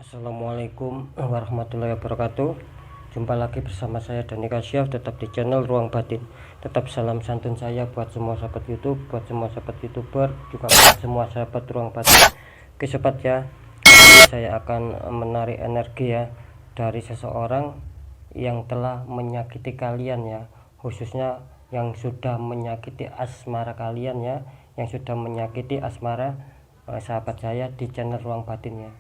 Assalamualaikum warahmatullahi wabarakatuh. Jumpa lagi bersama saya Dani Kasyaf, tetap di channel Ruang Batin. Tetap salam santun saya buat semua sahabat YouTube, buat semua sahabat YouTuber, juga buat semua sahabat Ruang Batin. Oke sobat ya, saya akan menarik energi ya dari seseorang yang telah menyakiti kalian ya, khususnya yang sudah menyakiti asmara kalian ya, yang sudah menyakiti asmara sahabat saya di channel Ruang Batin ya.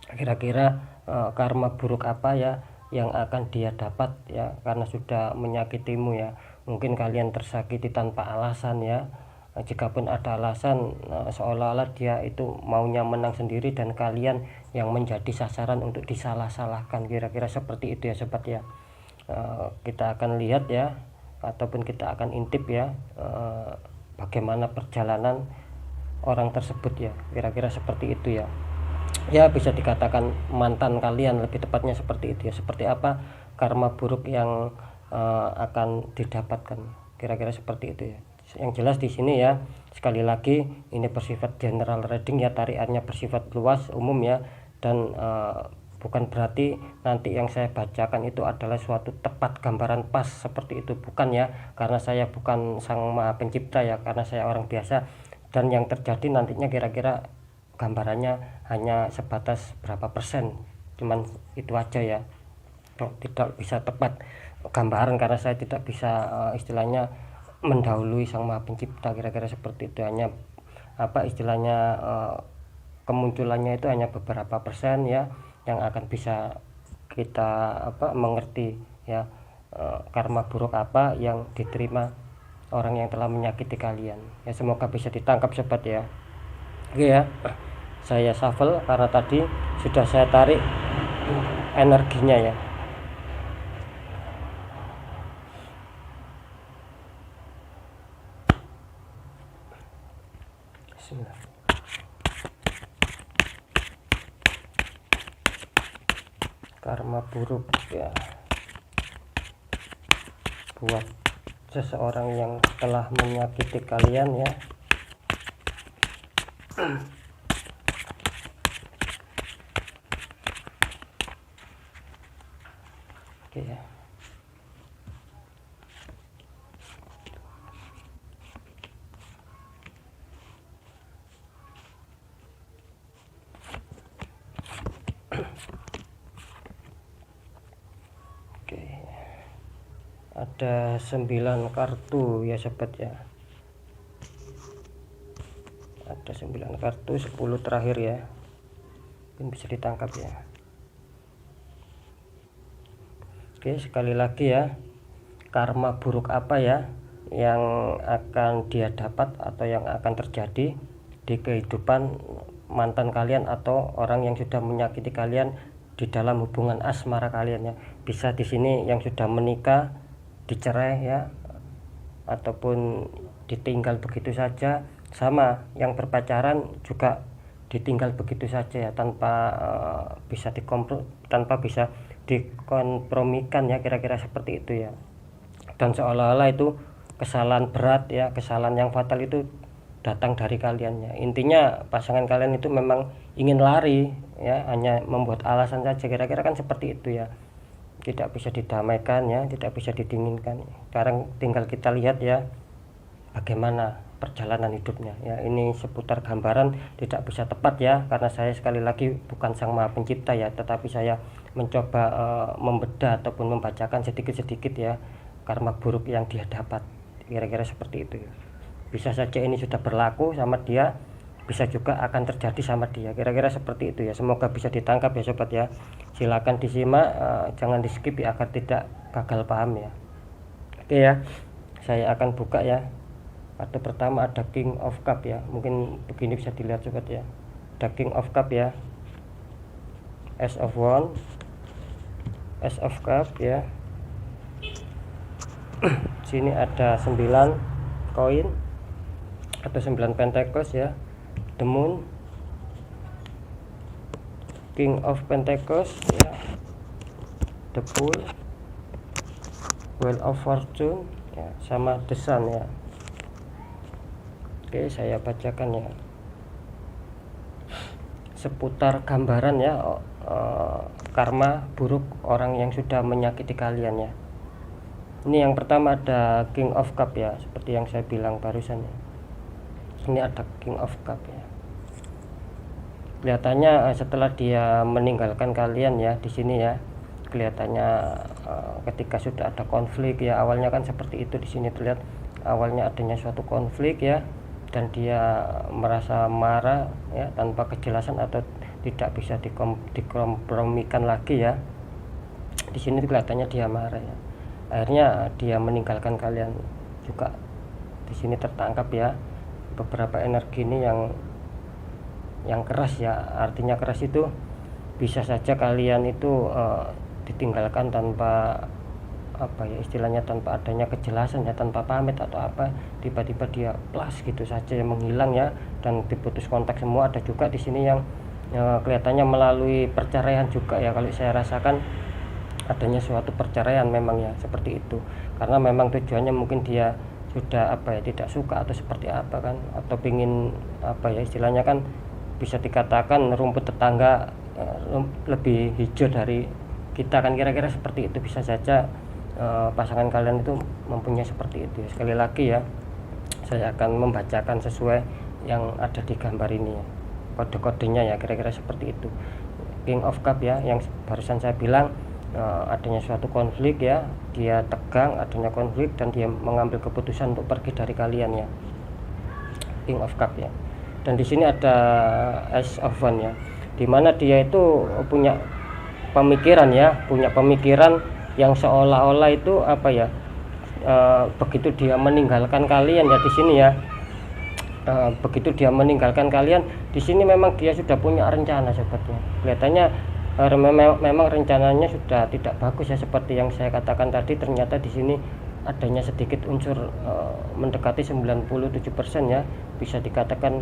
Kira-kira karma buruk apa ya yang akan dia dapat ya karena sudah menyakitimu ya. Mungkin kalian tersakiti tanpa alasan ya. Jikapun ada alasan, seolah-olah dia itu maunya menang sendiri dan kalian yang menjadi sasaran untuk disalah-salahkan. Kira-kira seperti itu ya sobat ya. Kita akan lihat ya, ataupun kita akan intip ya, bagaimana perjalanan orang tersebut ya. Kira-kira seperti itu ya. Ya bisa dikatakan mantan kalian, lebih tepatnya seperti itu ya. Seperti apa karma buruk yang akan didapatkan, kira-kira seperti itu ya. Yang jelas di sini ya, sekali lagi ini bersifat general reading ya, tariannya bersifat luas umum ya, dan bukan berarti nanti yang saya bacakan itu adalah suatu tepat gambaran pas seperti itu, bukan ya, karena saya bukan sang maha pencipta ya, karena saya orang biasa, dan yang terjadi nantinya kira-kira gambarannya hanya sebatas berapa persen, cuman itu aja ya. Tidak bisa tepat gambaran karena saya tidak bisa istilahnya mendahului sang maha pencipta, kira-kira seperti itu. Hanya apa istilahnya, kemunculannya itu hanya beberapa persen ya yang akan bisa kita mengerti ya, karma buruk apa yang diterima orang yang telah menyakiti kalian ya. Semoga bisa ditangkap sobat ya. Oke ya, saya shuffle karena tadi sudah saya tarik energinya ya. Bismillah. Karma buruk ya buat seseorang yang telah menyakiti kalian ya. Oke ya. Oke. Ada 9 kartu ya sobat ya. Ada 9 kartu, 10 terakhir ya. Mungkin bisa ditangkap ya. Oke, sekali lagi ya, karma buruk apa ya yang akan dia dapat atau yang akan terjadi di kehidupan mantan kalian atau orang yang sudah menyakiti kalian di dalam hubungan asmara kalian ya. Bisa di sini yang sudah menikah, dicerai ya, ataupun ditinggal begitu saja, sama yang berpacaran juga ditinggal begitu saja ya, tanpa bisa dikompromikan ya, kira-kira seperti itu ya. Dan seolah-olah itu kesalahan berat ya, kesalahan yang fatal itu datang dari kalian ya. Intinya pasangan kalian itu memang ingin lari ya, hanya membuat alasan saja, kira-kira kan seperti itu ya. Tidak bisa didamaikan ya, tidak bisa didinginkan. Sekarang tinggal kita lihat ya bagaimana perjalanan hidupnya ya. Ini seputar gambaran, tidak bisa tepat ya, karena saya sekali lagi bukan sang maha pencipta ya, tetapi saya mencoba membedah ataupun membacakan sedikit-sedikit ya karma buruk yang dia dapat, kira-kira seperti itu ya. Bisa saja ini sudah berlaku sama dia, bisa juga akan terjadi sama dia, kira-kira seperti itu ya. Semoga bisa ditangkap ya sobat ya. Silakan disimak, jangan di skip ya agar tidak gagal paham ya. Oke ya, saya akan buka ya. Kartu pertama ada King of Cup ya, mungkin begini bisa dilihat sobat ya. Ada King of Cup ya, Ace of Wand, Ace of Cup ya. Sini ada 9 koin atau 9 Pentacles ya, The Moon, King of Pentacles ya, The Fool, Wheel of Fortune ya, sama The Sun ya. Oke, saya bacakan ya seputar gambaran ya, karma buruk orang yang sudah menyakiti kalian ya. Ini yang pertama ada King of Cup ya, seperti yang saya bilang barusan ya. Ini ada King of Cup ya. Kelihatannya setelah dia meninggalkan kalian ya di sini ya, kelihatannya ketika sudah ada konflik ya, awalnya kan seperti itu di sini terlihat awalnya adanya suatu konflik ya, dan dia merasa marah ya tanpa kejelasan atau tidak bisa dikompromikan lagi ya. Di sini kelihatannya dia marah ya. Akhirnya dia meninggalkan kalian juga. Di sini tertangkap ya beberapa energi ini yang keras ya. Artinya keras itu bisa saja kalian itu ditinggalkan tanpa apa ya istilahnya, tanpa adanya kejelasan ya, tanpa pamit atau apa, tiba-tiba dia plus gitu saja yang menghilang ya, dan diputus kontak semua. Ada juga di sini yang kelihatannya melalui perceraian juga ya, kalau saya rasakan adanya suatu perceraian memang ya, seperti itu, karena memang tujuannya mungkin dia sudah apa ya, tidak suka atau seperti apa kan, atau pingin apa ya istilahnya kan, bisa dikatakan rumput tetangga lebih hijau dari kita kan, kira-kira seperti itu. Bisa saja pasangan kalian itu mempunyai seperti itu ya. Sekali lagi ya, saya akan membacakan sesuai yang ada di gambar ini ya, kode-kodenya ya, kira-kira seperti itu. King of Cup ya, yang barusan saya bilang adanya suatu konflik ya, dia tegang, adanya konflik dan dia mengambil keputusan untuk pergi dari kalian ya, King of Cup ya. Dan di sini ada Ace of Wands ya, dimana dia itu punya pemikiran ya, punya pemikiran yang seolah-olah itu apa ya, begitu dia meninggalkan kalian ya di sini ya, begitu dia meninggalkan kalian di sini memang dia sudah punya rencana sobatnya. Kelihatannya memang rencananya sudah tidak bagus ya, seperti yang saya katakan tadi. Ternyata di sini adanya sedikit unsur mendekati 97% ya, bisa dikatakan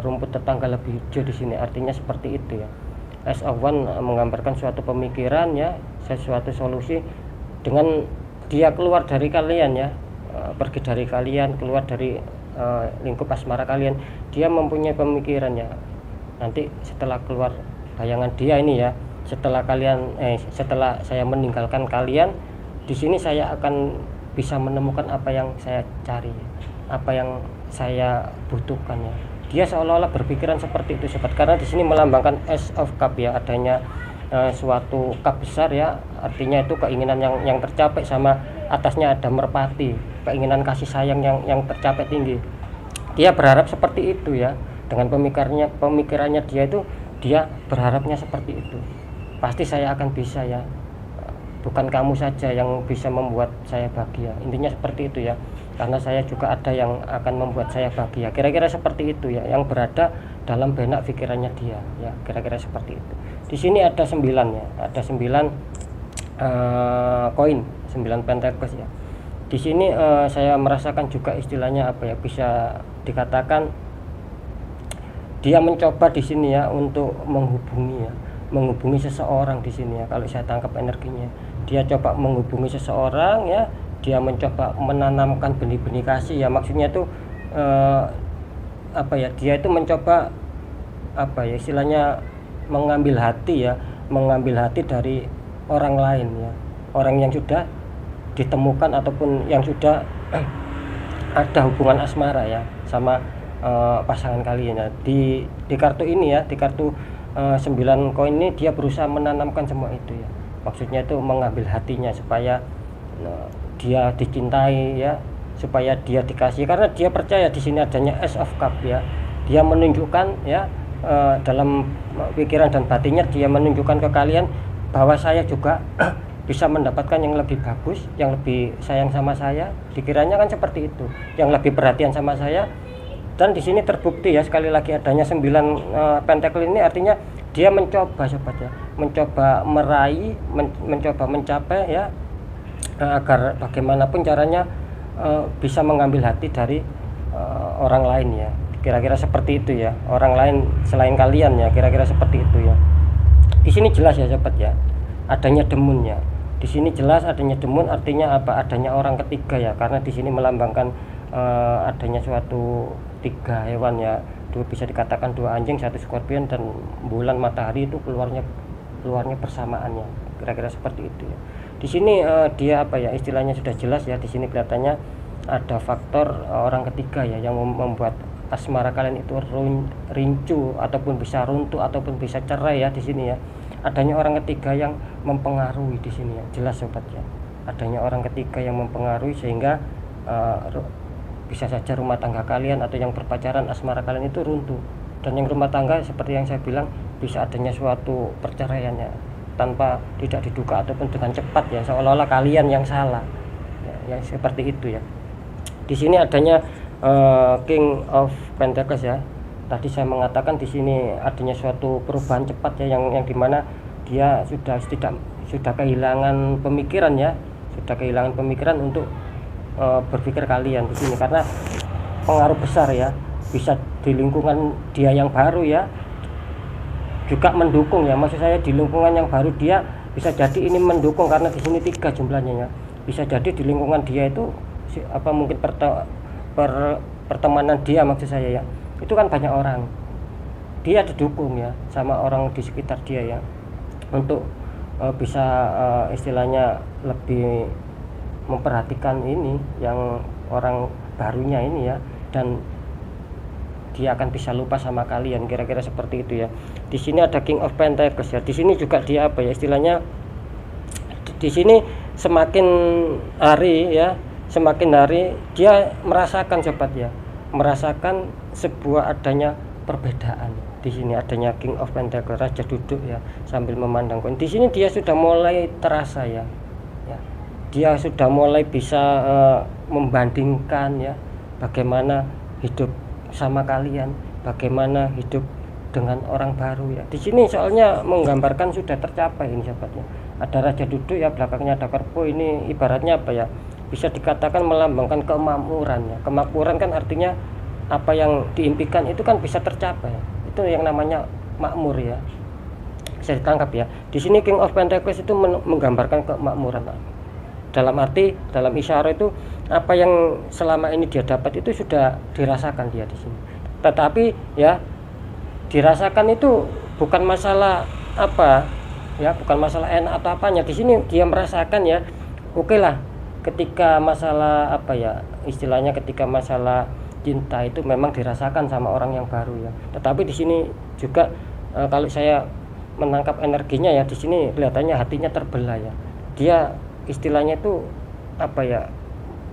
rumput tetangga lebih hijau di sini, artinya seperti itu ya. Ace of Wands menggambarkan suatu pemikiran ya, sesuatu solusi dengan dia keluar dari kalian ya, pergi dari kalian, keluar dari lingkup asmara kalian. Dia mempunyai pemikiran ya, nanti setelah keluar bayangan dia ini ya, setelah setelah saya meninggalkan kalian, di sini saya akan bisa menemukan apa yang saya cari, apa yang saya butuhkan ya. Dia seolah-olah berpikiran seperti itu sobat, karena di sini melambangkan Ace of Cup ya, adanya suatu cup besar ya, artinya itu keinginan yang tercapai, sama atasnya ada merpati, keinginan kasih sayang yang tercapai tinggi. Dia berharap seperti itu ya, dengan pemikirannya dia itu, dia berharapnya seperti itu. Pasti saya akan bisa ya, bukan kamu saja yang bisa membuat saya bahagia, intinya seperti itu ya, karena saya juga ada yang akan membuat saya bahagia, kira-kira seperti itu ya, yang berada dalam benak pikirannya dia ya, kira-kira seperti itu. Di sini ada 9 ya, ada 9 koin, 9 pentacles ya. Di sini saya merasakan juga istilahnya apa ya, bisa dikatakan dia mencoba di sini ya untuk menghubungi seseorang di sini ya, kalau saya tangkap energinya. Dia coba menghubungi seseorang ya, dia mencoba menanamkan benih-benih kasih ya, maksudnya itu apa ya, dia itu mencoba apa ya istilahnya, mengambil hati dari orang lain ya, orang yang sudah ditemukan ataupun yang sudah ada hubungan asmara ya sama pasangan kalian ya. Di kartu ini ya, di kartu 9 koin ini, dia berusaha menanamkan semua itu ya, maksudnya itu mengambil hatinya supaya dia dicintai ya, supaya dia dikasih, karena dia percaya di sini adanya Ace of Cup ya. Dia menunjukkan ya, dalam pikiran dan batinnya dia menunjukkan ke kalian bahwa saya juga bisa mendapatkan yang lebih bagus, yang lebih sayang sama saya, dikiranya kan seperti itu, yang lebih perhatian sama saya. Dan di sini terbukti ya, sekali lagi adanya 9 pentacle ini, artinya dia mencoba sobat ya, mencoba meraih, mencoba mencapai ya, agar bagaimanapun caranya bisa mengambil hati dari orang lain ya, kira-kira seperti itu ya, orang lain selain kalian ya, kira-kira seperti itu ya. Di sini jelas ya sobat ya, adanya demun ya. Di sini jelas adanya demun, artinya apa? Adanya orang ketiga ya, karena di sini melambangkan adanya suatu 3 hewan ya, bisa dikatakan 2 anjing, 1 scorpion, dan bulan matahari itu keluarnya luarnya bersamaannya, kira-kira seperti itu ya. Di sini dia apa ya, istilahnya sudah jelas ya. Di sini kelihatannya ada faktor orang ketiga ya yang membuat asmara kalian itu rincu ataupun bisa runtuh ataupun bisa cerai ya. Di sini ya adanya orang ketiga yang mempengaruhi di sini ya, jelas sobat ya. Adanya orang ketiga yang mempengaruhi sehingga bisa saja rumah tangga kalian atau yang berpacaran asmara kalian itu runtuh. Dan yang rumah tangga seperti yang saya bilang bisa adanya suatu perceraian ya, tanpa tidak diduga ataupun dengan cepat ya, seolah-olah kalian yang salah ya, yang seperti itu ya. Di sini adanya King of Pentacles ya. Tadi saya mengatakan di sini adanya suatu perubahan cepat ya, yang dimana dia sudah kehilangan pemikiran ya, sudah kehilangan pemikiran untuk berpikir kalian di sini, karena pengaruh besar ya, bisa di lingkungan dia yang baru ya juga mendukung ya. Maksud saya di lingkungan yang baru dia bisa jadi ini mendukung, karena di sini 3 jumlahnya ya. Bisa jadi di lingkungan dia itu mungkin pertemanan dia, maksud saya ya, itu kan banyak orang, dia didukung ya sama orang di sekitar dia ya, untuk bisa istilahnya lebih memperhatikan ini yang orang barunya ini ya, dan dia akan bisa lupa sama kalian, kira-kira seperti itu ya. Di sini ada King of Pentacles ya. Di sini juga dia apa ya, istilahnya di sini semakin hari ya, semakin hari dia merasakan sobat ya, merasakan sebuah adanya perbedaan. Di sini adanya King of Pentacles, raja duduk ya sambil memandang koin. Di sini dia sudah mulai terasa ya, dia sudah mulai bisa membandingkan ya, bagaimana hidup sama kalian, bagaimana hidup dengan orang baru ya. Di sini soalnya menggambarkan sudah tercapai ini sahabatnya. Ada raja duduk ya, belakangnya ada karpo. Ini ibaratnya apa ya, bisa dikatakan melambangkan kemakmuran ya. Kemakmuran kan artinya apa yang diimpikan itu kan bisa tercapai. Itu yang namanya makmur ya, bisa ditangkap ya. Di sini King of Pentacles itu menggambarkan kemakmuran. Dalam arti, dalam isyarat itu apa yang selama ini dia dapat itu sudah dirasakan dia di sini. Tetapi ya, dirasakan itu bukan masalah apa ya, bukan masalah enak atau apanya. Di sini dia merasakan ya, oke lah, ketika masalah apa ya, istilahnya ketika masalah cinta itu memang dirasakan sama orang yang baru ya. Tetapi di sini juga kalau saya menangkap energinya ya, di sini kelihatannya hatinya terbelah ya. Dia istilahnya itu apa ya,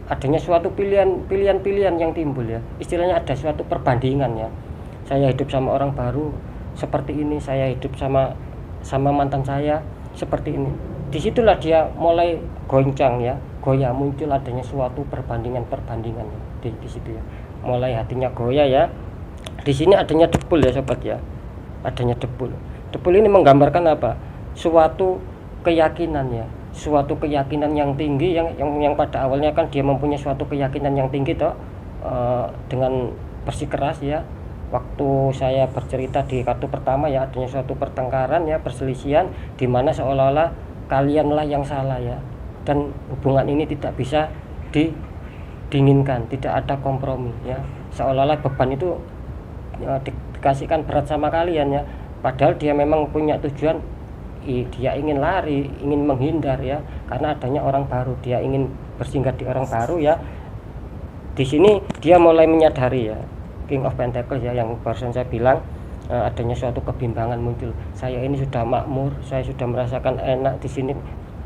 adanya suatu pilihan yang timbul ya, istilahnya ada suatu perbandingan ya. Saya hidup sama orang baru seperti ini, saya hidup sama mantan saya seperti ini. Disitulah dia mulai goncang ya, goyah, muncul adanya suatu perbandingan ya. Di situ ya mulai hatinya goyah ya. Di sini adanya debul ya sobat ya, adanya debul ini menggambarkan apa, suatu keyakinan ya, suatu keyakinan yang tinggi yang pada awalnya kan dia mempunyai suatu keyakinan yang tinggi toh, dengan bersikeras ya. Waktu saya bercerita di kartu pertama ya, adanya suatu pertengkaran ya, perselisihan di mana seolah-olah kalianlah yang salah ya, dan hubungan ini tidak bisa didinginkan, tidak ada kompromi ya, seolah-olah beban itu ya, dikasihkan berat sama kalian ya, padahal dia memang punya tujuan, dia ingin lari, ingin menghindar ya, karena adanya orang baru, dia ingin bersinggah di orang baru ya. Di sini dia mulai menyadari ya, King of Pentacles ya, yang barusan saya bilang adanya suatu kebimbangan muncul. Saya ini sudah makmur, saya sudah merasakan enak di sini,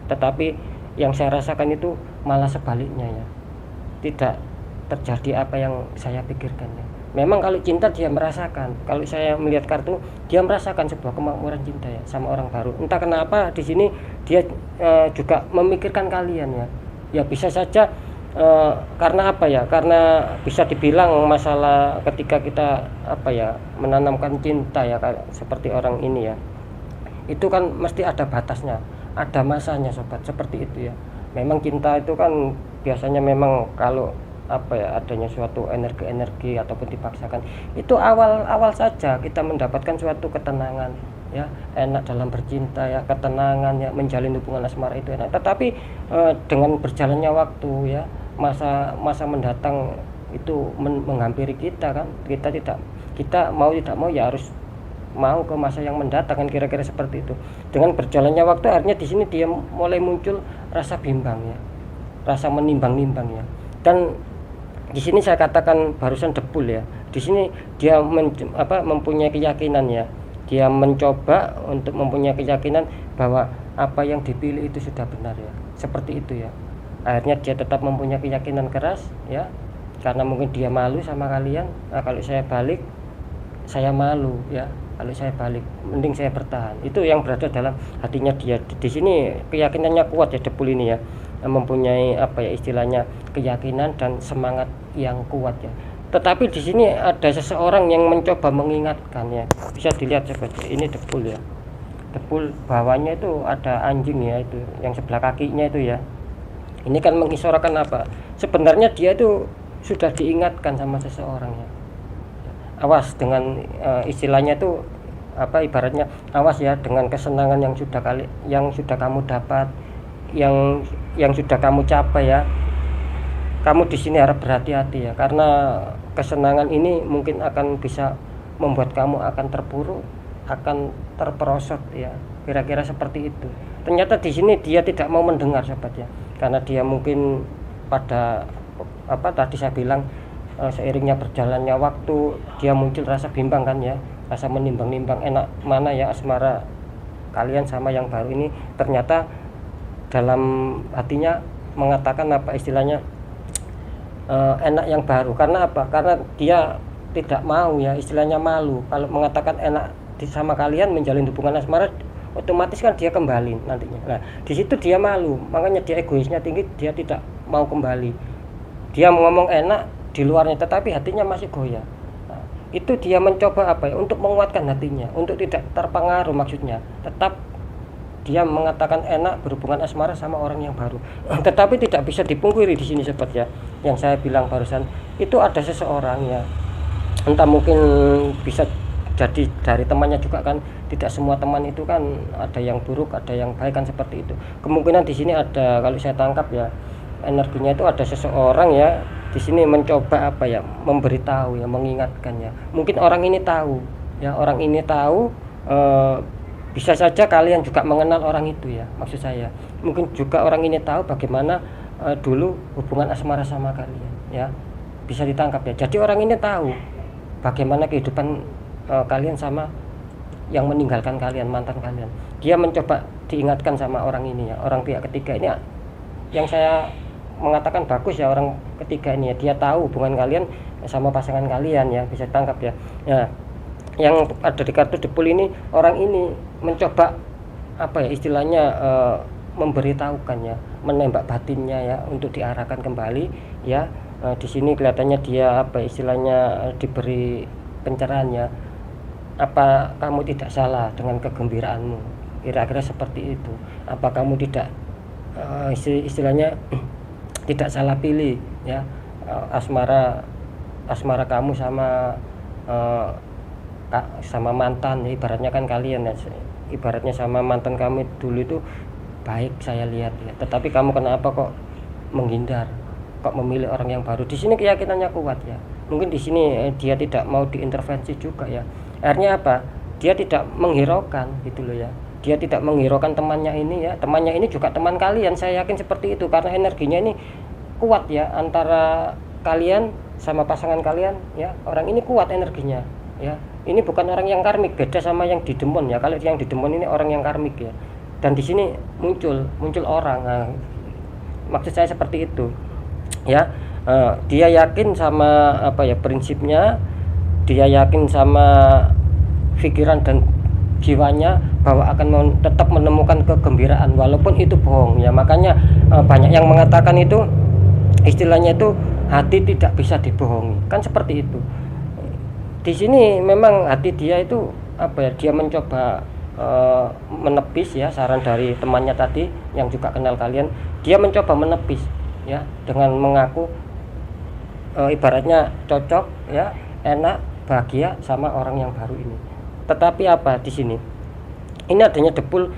tetapi yang saya rasakan itu malah sebaliknya ya, tidak terjadi apa yang saya pikirkan ya. Memang kalau cinta dia merasakan, kalau saya melihat kartu dia merasakan sebuah kemakmuran cinta ya sama orang baru. Entah kenapa di sini dia juga memikirkan kalian ya. Ya bisa saja karena apa ya? Karena bisa dibilang masalah ketika kita apa ya, menanamkan cinta ya, seperti orang ini ya. Itu kan mesti ada batasnya, ada masanya sobat, seperti itu ya. Memang cinta itu kan biasanya memang kalau apa ya, adanya suatu energi ataupun dipaksakan, itu awal saja kita mendapatkan suatu ketenangan ya, enak dalam bercinta ya, ketenangan ya, menjalin hubungan asmara itu enak. Tetapi dengan berjalannya waktu ya, masa mendatang itu menghampiri kita kan, kita mau tidak mau ya harus mau ke masa yang mendatang, kan kira-kira seperti itu. Dengan berjalannya waktu akhirnya di sini dia mulai muncul rasa bimbang ya, rasa menimbang-nimbang ya. Dan di sini saya katakan barusan debul ya, di sini dia mempunyai keyakinan ya, dia mencoba untuk mempunyai keyakinan bahwa apa yang dipilih itu sudah benar ya, seperti itu ya. Akhirnya dia tetap mempunyai keyakinan keras ya, karena mungkin dia malu sama kalian. Nah, kalau saya balik saya malu ya, kalau saya balik mending saya bertahan. Itu yang berada dalam hatinya dia. Di sini keyakinannya kuat ya, debul ini ya, mempunyai istilahnya keyakinan dan semangat yang kuat ya. Tetapi di sini ada seseorang yang mencoba mengingatkan ya, bisa dilihat seperti ini debul ya. Debul bawahnya itu ada anjing ya, itu yang sebelah kakinya itu ya. Ini kan mengisyaratkan apa? Sebenarnya dia itu sudah diingatkan sama seseorang ya. Awas dengan istilahnya itu ibaratnya awas ya dengan kesenangan yang sudah kamu dapat, yang sudah kamu capai ya. Kamu di sini harap berhati-hati ya, karena kesenangan ini mungkin akan bisa membuat kamu akan terpuruk, akan terperosot ya. Kira-kira seperti itu. Ternyata di sini dia tidak mau mendengar sobat ya, karena dia mungkin pada tadi saya bilang seiringnya berjalannya waktu dia muncul rasa bimbang kan ya, rasa menimbang-nimbang enak mana ya asmara kalian sama yang baru ini. Ternyata dalam hatinya mengatakan istilahnya enak yang baru. Karena apa? Karena dia tidak mau ya, istilahnya malu kalau mengatakan enak sama kalian, menjalin hubungan asmara, otomatis kan dia kembali nantinya. Nah, di situ dia malu, makanya dia egoisnya tinggi, dia tidak mau kembali. Dia ngomong enak di luarnya, tetapi hatinya masih goyah. Nah, itu dia mencoba untuk menguatkan hatinya, untuk tidak terpengaruh, maksudnya tetap dia mengatakan enak berhubungan asmara sama orang yang baru. Tetapi tidak bisa dipungkiri di sini sobat ya, yang saya bilang barusan itu ada seseorang ya, entah mungkin bisa jadi dari temannya juga kan, tidak semua teman itu kan ada yang buruk, ada yang baik kan, seperti itu. Kemungkinan di sini ada, kalau saya tangkap ya, energinya itu ada seseorang ya di sini mencoba memberitahu ya, mengingatkan ya. Mungkin orang ini tahu ya, orang ini tahu, bisa saja kalian juga mengenal orang itu ya, maksud saya. Mungkin juga orang ini tahu bagaimana dulu hubungan asmara sama kalian ya, bisa ditangkap ya. Jadi orang ini tahu bagaimana kehidupan kalian sama yang meninggalkan kalian, mantan kalian. Dia mencoba diingatkan sama orang ini ya, orang pihak ketiga ini yang saya mengatakan bagus ya, orang ketiga ini ya. Dia tahu hubungan kalian sama pasangan kalian ya, bisa ditangkap ya. Ya, yang ada di kartu debul ini, orang ini mencoba istilahnya memberitahukan ya, menembak batinnya ya, untuk diarahkan kembali ya. Di sini kelihatannya dia istilahnya diberi pencerahan ya. Apa kamu tidak salah dengan kegembiraanmu, kira-kira seperti itu. Apa kamu tidak istilahnya tidak salah pilih ya, asmara kamu sama mantan ya, ibaratnya kan kalian ya, ibaratnya sama mantan kamu dulu itu baik saya lihat ya, tetapi kamu kenapa kok menghindar, kok memilih orang yang baru. Di sini keyakinannya kuat ya. Mungkin di sini dia tidak mau diintervensi juga ya. Akhirnya dia tidak menghiraukan gitu loh ya. Dia tidak menghiraukan temannya ini ya. Temannya ini juga teman kalian, saya yakin seperti itu, karena energinya ini kuat ya, antara kalian sama pasangan kalian ya. Orang ini kuat energinya ya. Ini bukan orang yang karmik, beda sama yang di demon ya. Kalau yang di demon ini orang yang karmik ya. Dan di sini muncul orang. Nah, maksud saya seperti itu ya. Dia yakin sama prinsipnya, dia yakin sama pikiran dan jiwanya bahwa akan tetap menemukan kegembiraan walaupun itu bohong ya. Makanya banyak yang mengatakan itu istilahnya itu hati tidak bisa dibohongi, kan seperti itu. Di sini memang hati dia itu dia mencoba menepis ya saran dari temannya tadi yang juga kenal kalian. Dia mencoba menepis ya dengan mengaku ibaratnya cocok ya, enak, bahagia sama orang yang baru ini. Tetapi di sini ini adanya debul,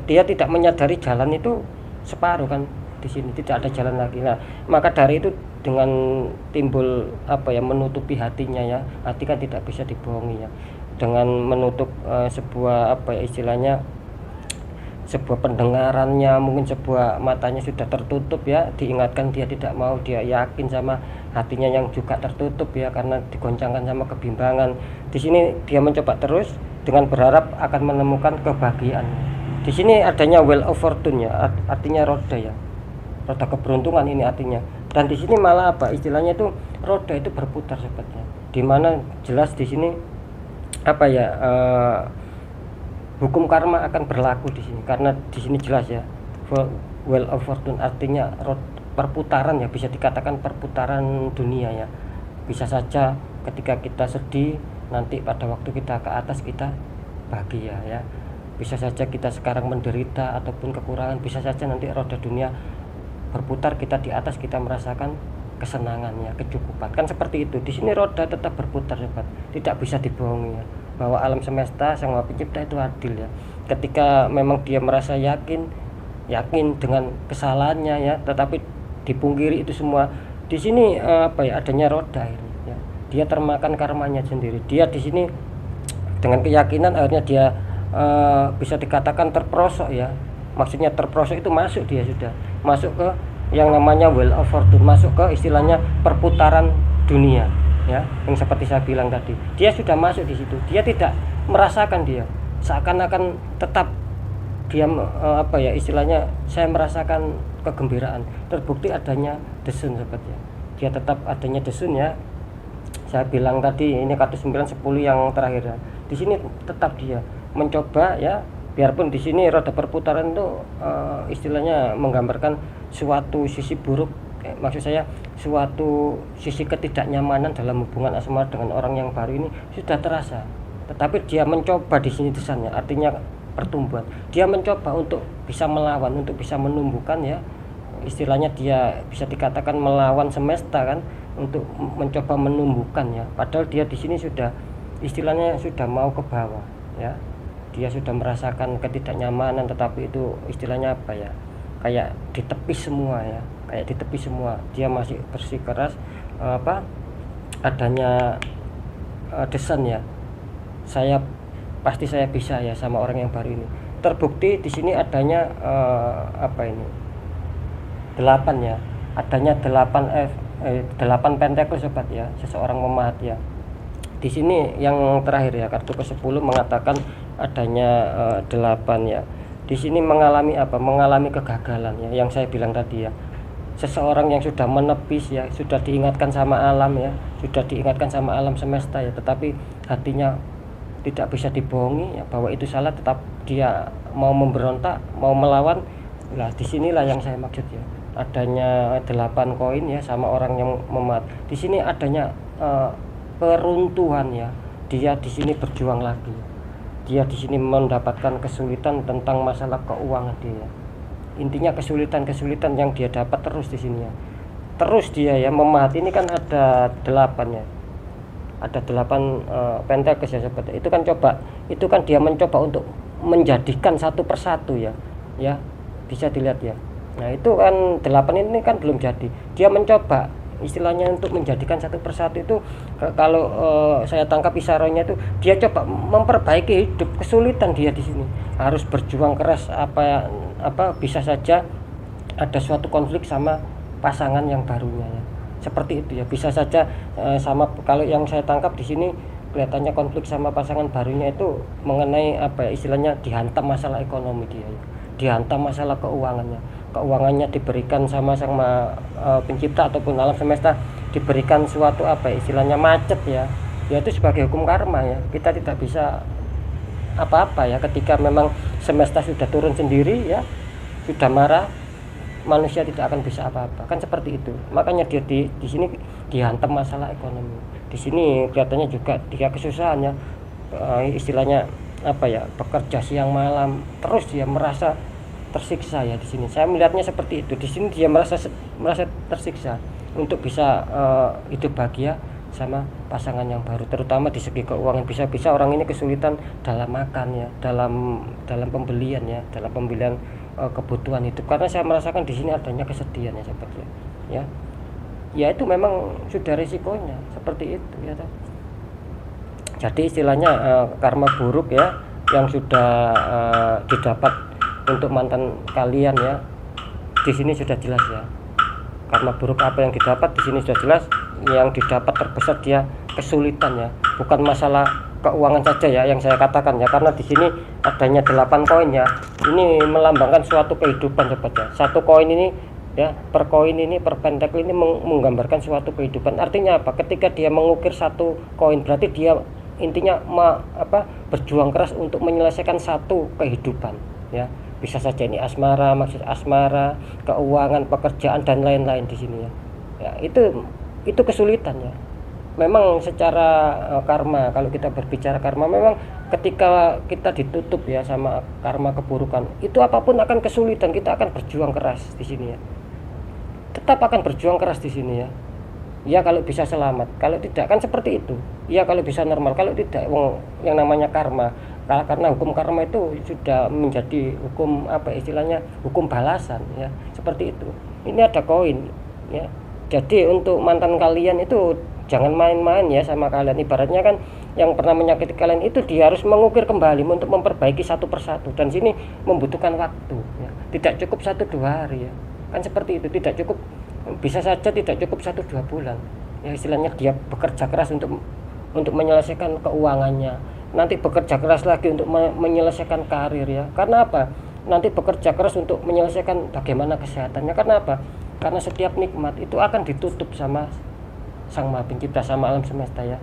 dia tidak menyadari jalan itu separuh kan, di sini tidak ada jalan lagi. Nah, maka dari itu dengan timbul menutupi hatinya ya. Hati kan tidak bisa dibohongi ya. dengan menutup sebuah apa ya istilahnya, sebuah pendengarannya, mungkin sebuah matanya sudah tertutup ya, diingatkan dia tidak mau, dia yakin sama hatinya yang juga tertutup ya karena digoncangkan sama kebimbangan. Di sini dia mencoba terus dengan berharap akan menemukan kebahagiaan. Di sini adanya wheel of fortune ya, artinya roda ya, roda keberuntungan ini artinya. Dan di sini malah apa istilahnya itu, roda itu berputar sebetulnya, dimana jelas di sini apa ya, hukum karma akan berlaku di sini karena di sini jelas ya, wheel of fortune artinya perputaran ya, bisa dikatakan perputaran dunia ya. Bisa saja ketika kita sedih, nanti pada waktu kita ke atas kita bahagia ya. Bisa saja kita sekarang menderita ataupun kekurangan, bisa saja nanti roda dunia berputar, kita di atas kita merasakan kesenangan ya, kecukupan, kan seperti itu. Di sini roda tetap berputar sobat, tidak bisa dibohongi ya, bahwa alam semesta Sang Maha Pencipta itu adil ya. Ketika memang dia merasa yakin dengan kesalahannya ya, tetapi dipungkiri itu semua, di sini apa ya, adanya roda ini ya, dia termakan karmanya sendiri. Dia di sini dengan keyakinan akhirnya dia bisa dikatakan terperosok ya. Maksudnya terperosok itu masuk, dia sudah masuk ke yang namanya wheel of fortune, masuk ke istilahnya perputaran dunia ya, yang seperti saya bilang tadi. Dia sudah masuk di situ, dia tidak merasakan, dia seakan-akan tetap dia apa ya istilahnya, saya merasakan kegembiraan. Terbukti adanya desun sebetulnya, dia tetap adanya desun ya. Saya bilang tadi ini kartu 9 10 yang terakhir ya. Di sini tetap dia mencoba ya, biarpun di sini roda perputaran itu istilahnya menggambarkan suatu sisi buruk, maksud saya suatu sisi ketidaknyamanan dalam hubungan asmara dengan orang yang baru ini sudah terasa. Tetapi dia mencoba, di sini desannya artinya pertumbuhan. Dia mencoba untuk bisa melawan, untuk bisa menumbuhkan ya. Istilahnya dia bisa dikatakan melawan semesta kan, untuk mencoba menumbuhkan ya. Padahal dia di sini sudah istilahnya sudah mau ke bawah ya. Dia sudah merasakan ketidaknyamanan, tetapi itu istilahnya apa ya, kayak ditepis semua ya, kayak ditepis semua. Dia masih bersikeras apa adanya desan ya, pasti saya bisa ya sama orang yang baru ini. Terbukti di sini adanya apa ini, 8 ya, adanya 8 pentakel sobat ya, seseorang memahat ya. Di sini yang terakhir ya, kartu ke-10 mengatakan adanya 8 ya. Di sini mengalami apa? Mengalami kegagalan ya, yang saya bilang tadi ya. Seseorang yang sudah menepis ya, sudah diingatkan sama alam ya, sudah diingatkan sama alam semesta ya, tetapi hatinya tidak bisa dibohongi ya, bahwa itu salah, tetap dia mau memberontak, mau melawan. Nah, disinilah yang saya maksud ya. Adanya 8 koin ya sama orang yang memat. Di sini adanya keruntuhan ya. Dia di sini berjuang lagi. Dia di sini mendapatkan kesulitan tentang masalah keuangan dia. Intinya kesulitan yang dia dapat terus di sini ya. Terus dia ya memahat, ini kan ada 8 ya. Ada 8 pentakel ya seperti itu kan, itu kan dia mencoba untuk menjadikan satu persatu ya. Ya, bisa dilihat ya. Nah, itu kan 8 ini kan belum jadi. Dia mencoba istilahnya untuk menjadikan satu persatu itu, kalau saya tangkap isarohnya itu dia coba memperbaiki hidup. Kesulitan dia di sini, harus berjuang keras, apa bisa saja ada suatu konflik sama pasangan yang barunya ya. Seperti itu ya, bisa saja sama, kalau yang saya tangkap di sini kelihatannya konflik sama pasangan barunya itu mengenai apa ya, istilahnya dihantam masalah ekonomi dia ya. Dihantam masalah keuangannya diberikan sama Sang Pencipta ataupun alam semesta, diberikan suatu apa istilahnya macet ya. Ya itu sebagai hukum karma ya. Kita tidak bisa apa-apa ya, ketika memang semesta sudah turun sendiri ya, sudah marah, manusia tidak akan bisa apa-apa, kan seperti itu. Makanya dia di sini dihantam masalah ekonomi. Di sini kelihatannya juga dia kesusahan ya, istilahnya apa ya, bekerja siang malam, terus dia merasa tersiksa ya. Di sini saya melihatnya seperti itu. Di sini dia merasa tersiksa untuk bisa hidup bahagia sama pasangan yang baru, terutama di segi keuangan. Bisa orang ini kesulitan dalam makan ya, dalam pembelian ya, dalam pembelian kebutuhan hidup, karena saya merasakan di sini adanya kesedihan ya seperti ya. Ya itu memang sudah risikonya seperti itu ya. Jadi istilahnya karma buruk ya yang sudah didapat untuk mantan kalian ya, di sini sudah jelas ya. Karma buruk apa yang didapat di sini sudah jelas. Yang didapat terbesar dia kesulitan ya, bukan masalah keuangan saja ya yang saya katakan ya, karena di sini adanya 8 koin ya. Ini melambangkan suatu kehidupan sobat ya. Satu koin ini ya, per koin ini, per pentakel ini menggambarkan suatu kehidupan. Artinya apa? Ketika dia mengukir satu koin berarti dia intinya berjuang keras untuk menyelesaikan satu kehidupan ya. Bisa saja ini asmara, maksud asmara, keuangan, pekerjaan dan lain-lain di sini ya. Ya, itu kesulitan ya. Memang secara karma, kalau kita berbicara karma, memang ketika kita ditutup ya sama karma keburukan, itu apapun akan kesulitan, kita akan berjuang keras di sini ya. Tetap akan berjuang keras di sini ya. Ya kalau bisa selamat, kalau tidak kan seperti itu. Ya kalau bisa normal, kalau tidak yang namanya karma. Karena hukum karma itu sudah menjadi hukum istilahnya hukum balasan ya, seperti itu. Ini ada koin ya. Jadi untuk mantan kalian itu jangan main-main ya sama kalian. Ibaratnya kan yang pernah menyakiti kalian itu dia harus mengukir kembali untuk memperbaiki satu persatu, dan sini membutuhkan waktu ya. Tidak cukup 1-2 hari ya. Kan seperti itu, tidak cukup, bisa saja tidak cukup 1-2 bulan. Ya istilahnya dia bekerja keras untuk menyelesaikan keuangannya. Nanti bekerja keras lagi untuk menyelesaikan karir ya. Karena apa? Nanti bekerja keras untuk menyelesaikan bagaimana kesehatannya. Karena apa? Karena setiap nikmat itu akan ditutup sama Sang Maha Pencipta, sama alam semesta ya.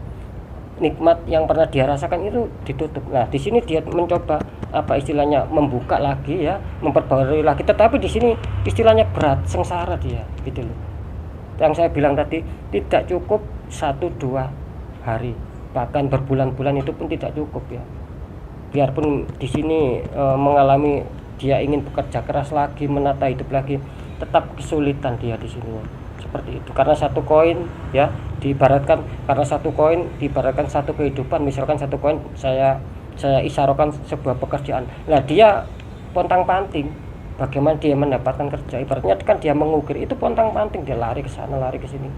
Nikmat yang pernah dia rasakan itu ditutup. Nah, di sini dia mencoba istilahnya membuka lagi ya, memperbarui lagi. Tetapi di sini istilahnya berat, sengsara dia, gitu loh. Yang saya bilang tadi, tidak cukup 1-2 hari, bahkan berbulan-bulan itu pun tidak cukup ya. Biarpun di sini mengalami dia ingin bekerja keras lagi, menata hidup lagi, tetap kesulitan dia di sini. Seperti itu. Karena satu koin ya diibaratkan, karena satu koin diibaratkan satu kehidupan. Misalkan satu koin saya isyaratkan sebuah pekerjaan. Nah, dia pontang-panting bagaimana dia mendapatkan kerja. Ibaratnya kan dia mengukir, itu pontang-panting, dia lari ke sana, lari ke sini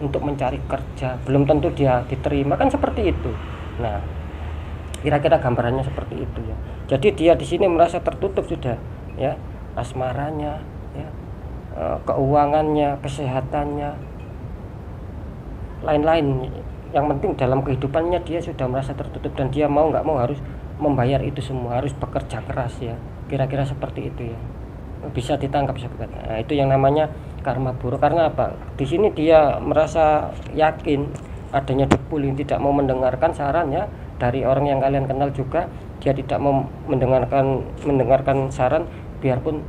untuk mencari kerja. Belum tentu dia diterima, kan seperti itu. Nah, kira-kira gambarannya seperti itu ya. Jadi dia di sini merasa tertutup sudah ya, asmaranya ya, keuangannya, kesehatannya, lain-lain. Yang penting dalam kehidupannya dia sudah merasa tertutup, dan dia mau nggak mau harus membayar itu semua, harus bekerja keras ya. Kira-kira seperti itu ya. Bisa ditangkap sobat. Nah, itu yang namanya karma buruk. Karena apa? Di sini dia merasa yakin adanya depulin, tidak mau mendengarkan saran ya dari orang yang kalian kenal juga. Dia tidak mau mendengarkan saran, biarpun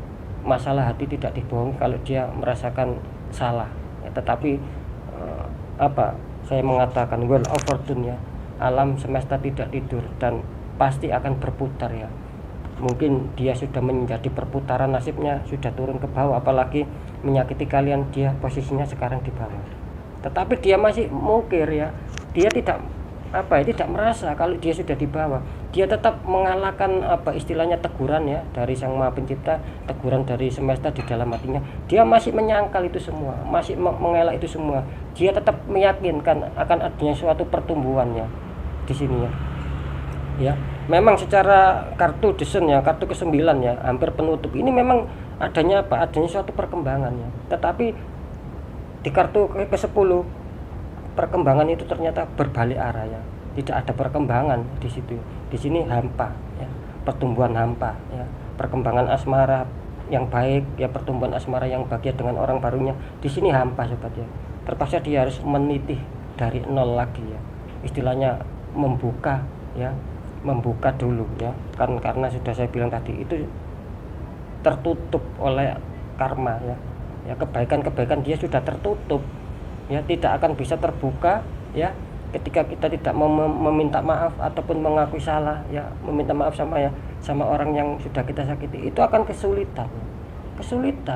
masalah hati tidak dibohongi kalau dia merasakan salah ya. Tetapi saya mengatakan well of fortune ya, alam semesta tidak tidur dan pasti akan berputar ya. Mungkin dia sudah menjadi perputaran nasibnya, sudah turun ke bawah, apalagi menyakiti kalian, dia posisinya sekarang di bawah. Tetapi dia masih mungkir ya, dia tidak tidak merasa kalau dia sudah di bawah. Dia tetap mengalahkan istilahnya teguran ya dari Sang Maha Pencipta, teguran dari semesta di dalam hatinya. Dia masih menyangkal itu semua, masih mengelak itu semua. Dia tetap meyakinkan akan adanya suatu pertumbuhannya di sini ya. Ya, memang secara kartu desain ya, kartu ke-9 ya, hampir penutup. Ini memang adanya adanya suatu perkembangan ya. Tetapi di kartu ke-10 perkembangan itu ternyata berbalik arah ya. Tidak ada perkembangan di situ. Di sini hampa ya, pertumbuhan hampa ya. Perkembangan asmara yang baik ya, pertumbuhan asmara yang bahagia dengan orang barunya, di sini hampa sobat ya. Terpaksa dia harus meniti dari nol lagi ya. Istilahnya membuka ya, membuka dulu ya. Kan karena sudah saya bilang tadi itu tertutup oleh karma ya. Ya, kebaikan-kebaikan dia sudah tertutup. Ya, tidak akan bisa terbuka ya ketika kita tidak meminta maaf ataupun mengakui salah ya, meminta maaf sama orang yang sudah kita sakiti, itu akan kesulitan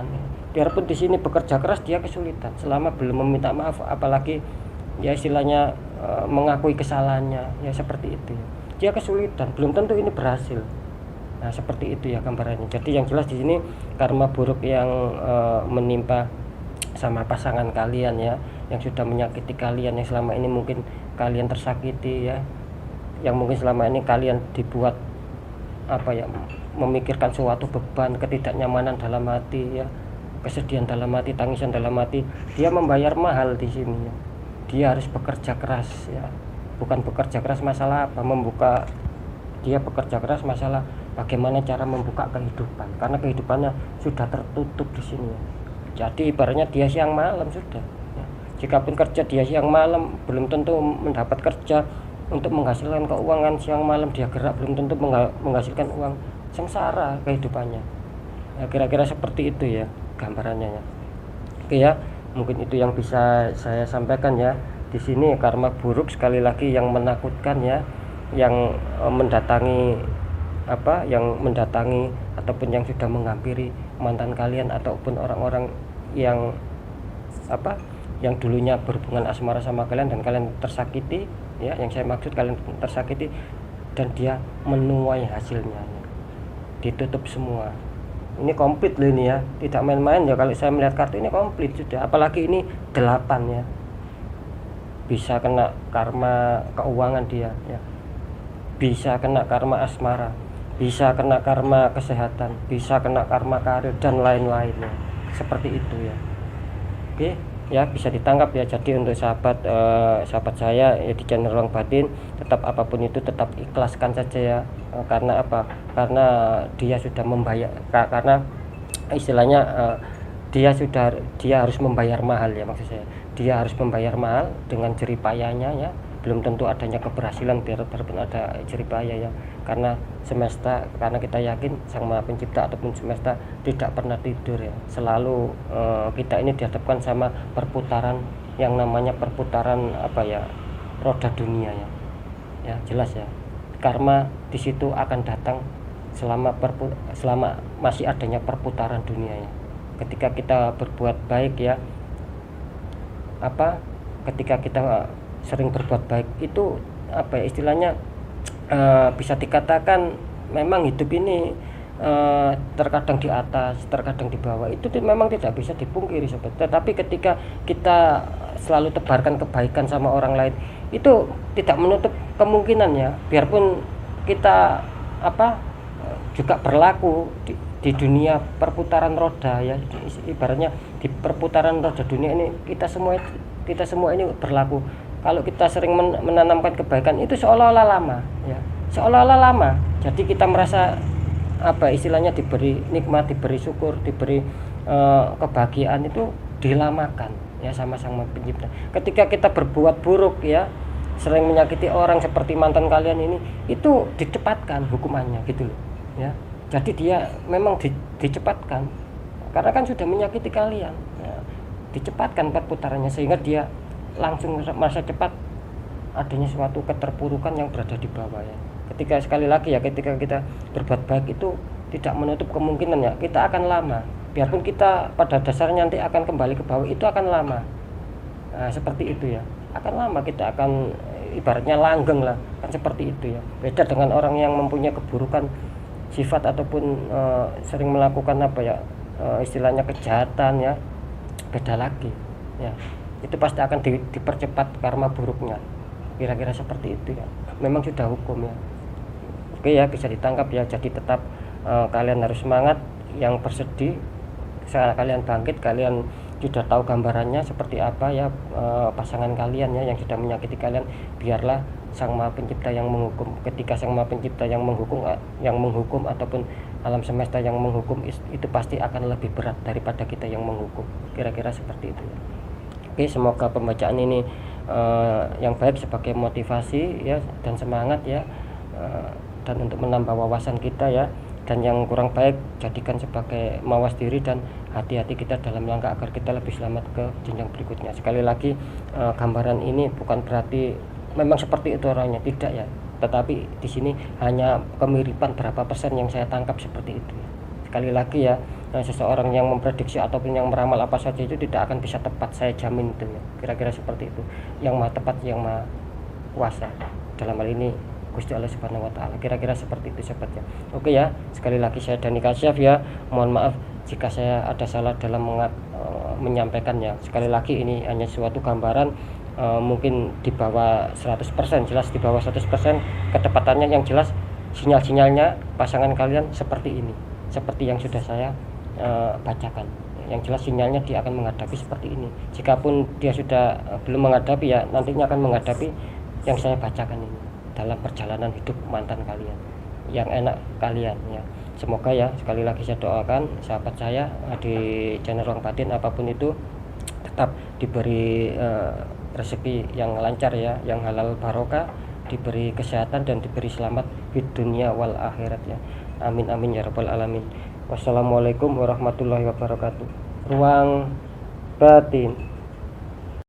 ya. Biarpun di sini bekerja keras dia kesulitan selama belum meminta maaf, apalagi ya istilahnya mengakui kesalahannya ya, seperti itu ya. Dia kesulitan, belum tentu ini berhasil. Nah, seperti itu ya gambarannya. Jadi yang jelas di sini karma buruk yang menimpa sama pasangan kalian ya, yang sudah menyakiti kalian, yang selama ini mungkin kalian tersakiti ya, yang mungkin selama ini kalian dibuat apa ya, memikirkan suatu beban, ketidaknyamanan dalam hati ya, kesedihan dalam hati, tangisan dalam hati, dia membayar mahal di sini ya. Dia harus bekerja keras ya, bukan bekerja keras masalah apa membuka, dia bekerja keras masalah bagaimana cara membuka kehidupan, karena kehidupannya sudah tertutup di sini ya. Jadi ibaratnya dia siang malam sudah ya. Jikapun kerja dia siang malam, belum tentu mendapat kerja untuk menghasilkan keuangan. Siang malam dia gerak, belum tentu menghasilkan uang. Sengsara kehidupannya ya, kira-kira seperti itu ya gambarannya ya. Oke ya, mungkin itu yang bisa saya sampaikan ya. Di sini karma buruk sekali lagi yang menakutkan ya, yang mendatangi apa, yang mendatangi ataupun yang sudah menghampiri mantan kalian ataupun orang-orang yang apa, yang dulunya berhubungan asmara sama kalian dan kalian tersakiti ya, yang saya maksud kalian tersakiti dan dia menuai hasilnya ya. Ditutup semua. Ini komplit loh ini ya, tidak main-main ya. Kalau saya melihat kartu ini komplit sudah, apalagi ini 8 ya, bisa kena karma keuangan dia ya, bisa kena karma asmara, bisa kena karma kesehatan, bisa kena karma karir dan lain-lainnya, seperti itu ya. Oke ya, bisa ditangkap ya. Jadi untuk sahabat sahabat saya ya di channel Ruang Batin, tetap apapun itu tetap ikhlaskan saja ya. Karena apa? Karena dia sudah membayar, karena istilahnya dia harus membayar mahal ya, maksud saya dia harus membayar mahal dengan jerih payahnya ya. Belum tentu adanya keberhasilan biarpun ada jerih payah ya, karena semesta, karena kita yakin Sang Maha Pencipta ataupun semesta tidak pernah tidur ya. Selalu kita ini dihadapkan sama perputaran yang namanya perputaran apa ya, roda dunia ya. Ya jelas ya, karma di situ akan datang selama masih adanya perputaran dunia ya. Ketika kita berbuat baik ya, apa, ketika kita sering berbuat baik itu apa ya istilahnya, bisa dikatakan memang hidup ini terkadang di atas, terkadang di bawah, itu memang tidak bisa dipungkiri sobat. Tetapi ketika kita selalu tebarkan kebaikan sama orang lain, itu tidak menutup kemungkinan ya, biarpun kita apa juga berlaku di dunia perputaran roda ya. Ibaratnya di perputaran roda dunia ini kita semua ini berlaku. Kalau kita sering menanamkan kebaikan itu seolah-olah lama ya, seolah-olah lama. Jadi kita merasa apa istilahnya, diberi nikmat, diberi syukur, diberi kebahagiaan itu dilamakan ya sama Sang Maha Pencipta. Ketika kita berbuat buruk ya, sering menyakiti orang seperti mantan kalian ini, itu dicepatkan hukumannya gitu loh ya. Jadi dia memang dicepatkan karena kan sudah menyakiti kalian ya. Dicepatkan perputarannya sehingga dia langsung merasa cepat adanya suatu keterpurukan yang berada di bawah ya. Ketika sekali lagi ya, ketika kita berbuat baik itu tidak menutup kemungkinan ya, kita akan lama, biarpun kita pada dasarnya nanti akan kembali ke bawah, itu akan lama. Nah, seperti itu ya, akan lama, kita akan ibaratnya langgeng lah, kan seperti itu ya. Beda dengan orang yang mempunyai keburukan sifat ataupun sering melakukan apa ya, istilahnya kejahatan ya, beda lagi ya. Itu pasti akan dipercepat karma buruknya, kira-kira seperti itu ya. Memang sudah hukum ya. Oke ya, bisa ditangkap ya. Jadi tetap kalian harus semangat. Yang bersedih, saat kalian bangkit, kalian sudah tahu gambarannya seperti apa ya, pasangan kalian ya yang sudah menyakiti kalian, biarlah Sang Maha Pencipta yang menghukum. Ketika Sang Maha Pencipta yang menghukum ataupun alam semesta yang menghukum, itu pasti akan lebih berat daripada kita yang menghukum, kira-kira seperti itu ya. Oke, semoga pembacaan ini yang baik sebagai motivasi ya dan semangat ya, dan untuk menambah wawasan kita ya. Dan yang kurang baik jadikan sebagai mawas diri dan hati-hati kita dalam langkah agar kita lebih selamat ke jenjang berikutnya. Sekali lagi, gambaran ini bukan berarti memang seperti itu orangnya, tidak ya. Tetapi di sini hanya kemiripan berapa persen yang saya tangkap seperti itu ya. Sekali lagi ya, seseorang yang memprediksi ataupun yang meramal apa saja itu tidak akan bisa tepat, saya jamin itu ya. Kira-kira seperti itu. Yang maha tepat, yang maha kuasa, dalam hal ini Gusti Allah Subhanahu wa taala. Kira-kira seperti itu sobatnya. Oke ya, sekali lagi saya Dani Kasyaf ya. Mohon maaf jika saya ada salah dalam menyampaikannya. Sekali lagi ini hanya suatu gambaran mungkin di bawah 100%, jelas di bawah 100%. Ketepatannya yang jelas sinyal-sinyalnya pasangan kalian seperti ini, seperti yang sudah saya bacakan. Yang jelas sinyalnya dia akan menghadapi seperti ini. Jikapun dia sudah belum menghadapi, ya nantinya akan menghadapi yang saya bacakan ini dalam perjalanan hidup mantan kalian yang enak kalian ya. Semoga ya, sekali lagi saya doakan sahabat saya di channel Ruang Batin apapun itu tetap diberi rezeki yang lancar ya, yang halal barokah, diberi kesehatan dan diberi selamat di dunia wal akhirat ya. Amin amin ya rabbal alamin. Wassalamualaikum warahmatullahi wabarakatuh. Ruang Batin.